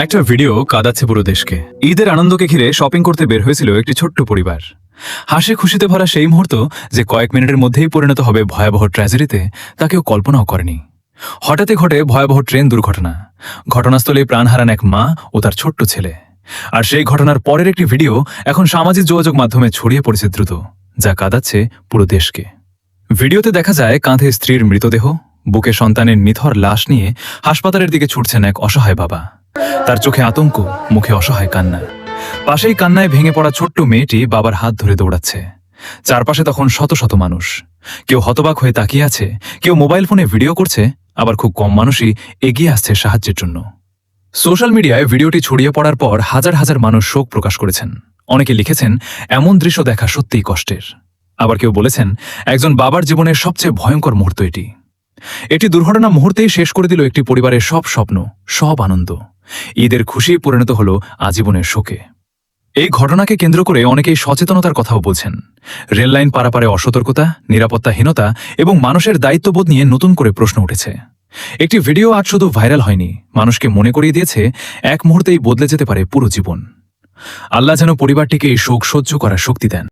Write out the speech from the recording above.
একটা ভিডিও কাঁদাচ্ছে পুরো দেশকে। ঈদের আনন্দকে ঘিরে শপিং করতে বের হয়েছিল একটি ছোট্ট পরিবার। হাসি খুশিতে ভরা সেই মুহূর্ত যে কয়েক মিনিটের মধ্যেই পরিণত হবে ভয়াবহ ট্র্যাজেডিতে, তা কেউ কল্পনাও করেনি। হঠাৎই ঘটে ভয়াবহ ট্রেন দুর্ঘটনা। ঘটনাস্থলে প্রাণ হারান এক মা ও তার ছোট্ট ছেলে। আর সেই ঘটনার পরের একটি ভিডিও এখন সামাজিক যোগাযোগ মাধ্যমে ছড়িয়ে পড়েছে দ্রুত, যা কাঁদাচ্ছে পুরো দেশকে। ভিডিওতে দেখা যায় কাঁধে স্ত্রীর মৃতদেহ, বুকে সন্তানের নিথর লাশ নিয়ে হাসপাতালের দিকে ছুটছেন এক অসহায় বাবা। তার চোখে আতঙ্ক, মুখে অসহায় কান্না। পাশেই কান্নায় ভেঙে পড়া ছোট্ট মেয়েটি বাবার হাত ধরে দৌড়াচ্ছে। চারপাশে তখন শত শত মানুষ। কেউ হতবাক হয়ে তাকিয়ে আছে, কেউ মোবাইল ফোনে ভিডিও করছে, আবার খুব কম মানুষই এগিয়ে আসছে সাহায্যের জন্য। সোশ্যাল মিডিয়ায় ভিডিওটি ছড়িয়ে পড়ার পর হাজার হাজার মানুষ শোক প্রকাশ করেছেন। অনেকে লিখেছেন, এমন দৃশ্য দেখা সত্যিই কষ্টের। আবার কেউ বলেছেন, একজন বাবার জীবনের সবচেয়ে ভয়ঙ্কর মুহূর্ত এটি। এটি দুর্ঘটনা মুহূর্তেই শেষ করে দিল একটি পরিবারের সব স্বপ্ন, সব আনন্দ। ঈদের খুশি পরিণত হল আজীবনের শোকে। এই ঘটনাকে কেন্দ্র করে অনেকেই সচেতনতার কথাও বলছেন। রেললাইন পারাপারে অসতর্কতা, নিরাপত্তাহীনতা এবং মানুষের দায়িত্ববোধ নিয়ে নতুন করে প্রশ্ন উঠেছে। একটি ভিডিও আজ শুধু ভাইরাল হয়নি, মানুষকে মনে করিয়ে দিয়েছে এক মুহূর্তেই বদলে যেতে পারে পুরো জীবন। আল্লাহ যেন পরিবারটিকে এই শোক সহ্য করার শক্তি দেন।